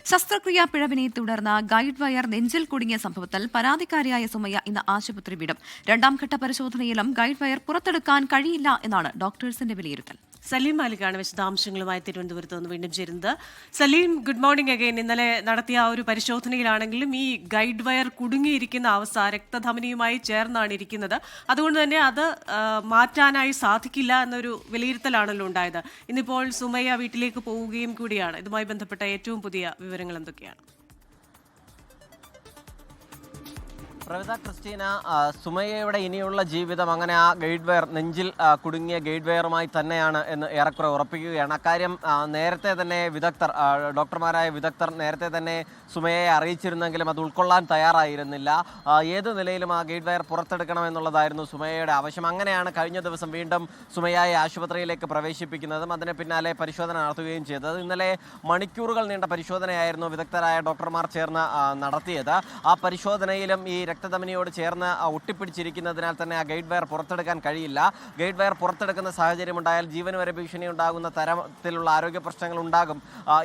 ശസ്ത്രക്രിയാ പിഴവിനെ തുടർന്ന് guide wire നെഞ്ചിൽ കുടുങ്ങിയ സംഭവത്തിൽ പരാതിക്കാരിയായ സുമയ്യ ഇന്ന് ആശുപത്രി വിടും. രണ്ടാംഘട്ട പരിശോധനയിലും ഗൈഡ് വയർ പുറത്തെടുക്കാൻ കഴിയില്ല എന്നാണ് ഡോക്ടേഴ്സിന്റെ വിലയിരുത്തൽ. സലീം മാലിക്കാണ് വിശദാംശങ്ങളുമായി തിരുവനന്തപുരത്ത് നിന്ന് വീണ്ടും ചേരുന്നത്. Saleem, good morning again. ഇന്നലെ നടത്തിയ ആ ഒരു പരിശോധനയിലാണെങ്കിലും ഈ ഗൈഡ് വയർ കുടുങ്ങിയിരിക്കുന്ന അവസ്ഥ രക്തധമനിയുമായി ചേർന്നാണ് ഇരിക്കുന്നത്. അതുകൊണ്ട് തന്നെ അത് മാറ്റാനായി സാധിക്കില്ല എന്നൊരു വിലയിരുത്തലാണല്ലോ ഉണ്ടായത്. ഇന്നിപ്പോൾ സുമയ്യ വീട്ടിലേക്ക് പോവുകയും കൂടിയാണ്. ഇതുമായി ബന്ധപ്പെട്ട ഏറ്റവും പുതിയ വിവരങ്ങൾ എന്തൊക്കെയാണ്? പ്രവിത ക്രിസ്റ്റീന, സുമയ്യയുടെ ഇനിയുള്ള ജീവിതം അങ്ങനെ ആ ഗൈഡ് വയർ നെഞ്ചിൽ കുടുങ്ങിയ ഗൈഡ് വയറുമായി തന്നെയാണ് എന്ന് ഏറെക്കുറെ ഉറപ്പിക്കുകയാണ്. അക്കാര്യം നേരത്തെ തന്നെ ഡോക്ടർമാരായ വിദഗ്ധർ നേരത്തെ തന്നെ സുമയ്യയെ അറിയിച്ചിരുന്നെങ്കിലും അത് ഉൾക്കൊള്ളാൻ തയ്യാറായിരുന്നില്ല. ഏത് നിലയിലും ആ ഗൈഡ് വയർ പുറത്തെടുക്കണമെന്നുള്ളതായിരുന്നു സുമയ്യയുടെ ആവശ്യം. അങ്ങനെയാണ് കഴിഞ്ഞ ദിവസം വീണ്ടും സുമയ്യയെ ആശുപത്രിയിലേക്ക് പ്രവേശിപ്പിക്കുന്നതും അതിന് പിന്നാലെ പരിശോധന നടത്തുകയും ചെയ്തത്. ഇന്നലെ മണിക്കൂറുകൾ നീണ്ട പരിശോധനയായിരുന്നു വിദഗ്ധരായ ഡോക്ടർമാർ ചേർന്ന് നടത്തിയത്. ആ പരിശോധനയിലും ഈ രക്തധമനിയോട് ചേർന്ന് ഒട്ടിപ്പിടിച്ചിരിക്കുന്നതിനാൽ തന്നെ ആ ഗൈഡ് വയർ പുറത്തെടുക്കാൻ കഴിയില്ല. ഗൈഡ് വയർ പുറത്തെടുക്കുന്ന സാഹചര്യം ഉണ്ടായാൽ ജീവന് വരെ ഭീഷണി ഉണ്ടാകുന്ന തരത്തിലുള്ള ആരോഗ്യ പ്രശ്നങ്ങൾ ഉണ്ടാകും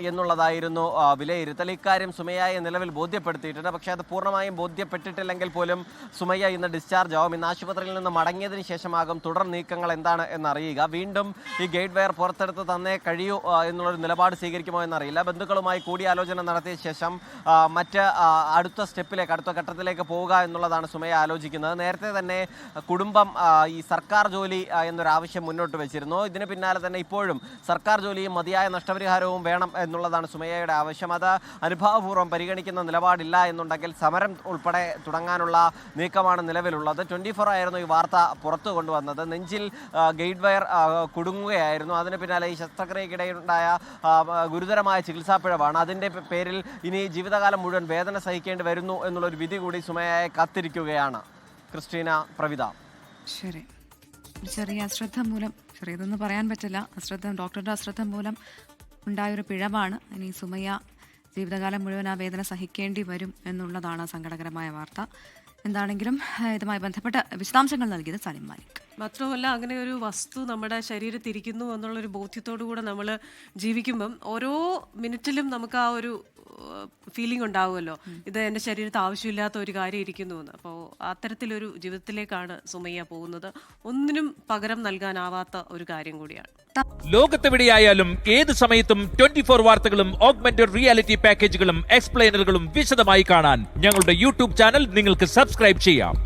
എന്നുള്ളതായിരുന്നു വിലയിരുത്തൽ. ഇക്കാര്യം സുമയ്യയെ നിലവിൽ ബോധ്യപ്പെടുത്തിയിട്ടുണ്ട്. പക്ഷേ അത് പൂർണ്ണമായും ബോധ്യപ്പെട്ടിട്ടില്ലെങ്കിൽ പോലും സുമയ്യ ഇന്ന് ഡിസ്ചാർജ് ആവും. ഇന്ന് ആശുപത്രിയിൽ നിന്ന് മടങ്ങിയതിന് ശേഷമാകും തുടർ നീക്കങ്ങൾ എന്താണ് എന്നറിയുക. വീണ്ടും ഈ ഗൈഡ് വയർ പുറത്തെടുത്ത് തന്നേ കഴിയൂ എന്നുള്ളൊരു നിലപാട് സ്വീകരിക്കുമോ എന്നറിയില്ല. ബന്ധുക്കളുമായി കൂടിയാലോചന നടത്തിയ ശേഷം അടുത്ത ഘട്ടത്തിലേക്ക് പോവുക എന്നുള്ളതാണ് സുമയ്യ ആലോചിക്കുന്നത്. നേരത്തെ തന്നെ കുടുംബം ഈ സർക്കാർ ജോലി എന്നൊരാവശ്യം മുന്നോട്ട് വെച്ചിരുന്നു. ഇതിന് പിന്നാലെ തന്നെ ഇപ്പോഴും സർക്കാർ ജോലിയും മതിയായ നഷ്ടപരിഹാരവും വേണം എന്നുള്ളതാണ് സുമയ്യയുടെ ആവശ്യം. അത് അനുഭാവപൂർവ്വം പരിഗണിക്കുന്ന നിലപാടില്ല എന്നുണ്ടെങ്കിൽ സമരം ഉൾപ്പെടെ തുടങ്ങാനുള്ള നീക്കമാണ് നിലവിലുള്ളത്. 24 ആയിരുന്നു ഈ വാർത്ത പുറത്തു കൊണ്ടുവന്നത്. നെഞ്ചിൽ ഗൈഡ് വയർ കുടുങ്ങുകയായിരുന്നു. അതിന് പിന്നാലെ ഈ ശസ്ത്രക്രിയക്കിടെയുണ്ടായ ഗുരുതരമായ ചികിത്സാ പിഴവാണ്. അതിൻ്റെ പേരിൽ ഇനി ജീവിതകാലം മുഴുവൻ വേദന സഹിക്കേണ്ടി വരുന്നു എന്നുള്ളൊരു വിധി കൂടി സുമയ്യയെ കാത്തിരിക്കുകയാണ്. ക്രിസ്റ്റീന, പ്രവിത. ശരി, ചെറിയ അശ്രദ്ധ മൂലം, ചെറിയതൊന്നും പറയാൻ പറ്റില്ല, ഡോക്ടറുടെ അശ്രദ്ധ മൂലം ഉണ്ടായൊരു പിഴവാണ്. ഇനി സുമയ്യ ജീവിതകാലം മുഴുവൻ ആ വേദന സഹിക്കേണ്ടി വരും എന്നുള്ളതാണ് സങ്കടകരമായ വാർത്ത. എന്താണെങ്കിലും ഇതുമായി ബന്ധപ്പെട്ട വിശദാംശങ്ങൾ നൽകിയത് സലീം മാലിക്. മാത്രമല്ല, അങ്ങനെ ഒരു വസ്തു നമ്മുടെ ശരീരത്തിരിക്കുന്നു എന്നുള്ളൊരു ബോധ്യത്തോടു കൂടെ നമ്മൾ ജീവിക്കുമ്പം ഓരോ മിനിറ്റിലും നമുക്ക് ആ ഒരു ഫീലിംഗ് ഉണ്ടാവുമല്ലോ, ഇത് എൻ്റെ ശരീരത്തിൽ ആവശ്യമില്ലാത്ത ഒരു കാര്യം ഇരിക്കുന്നു എന്ന്. അപ്പോൾ അത്തരത്തിലൊരു ജീവിതത്തിലേക്കാണ് സുമയ്യ പോകുന്നത്. ഒന്നിനും പകരം നൽകാനാവാത്ത ഒരു കാര്യം കൂടിയാണ്. ലോകത്തെവിടെയായാലും ഏത് സമയത്തും 24 വാർത്തകളും ഓഗ്മെന്റഡ് റിയാലിറ്റി പാക്കേജുകളും എക്സ്പ്ലെയിനറുകളും വിശദമായി കാണാൻ ഞങ്ങളുടെ യൂട്യൂബ് ചാനൽ നിങ്ങൾക്ക് സബ്സ്ക്രൈബ് ചെയ്യാം.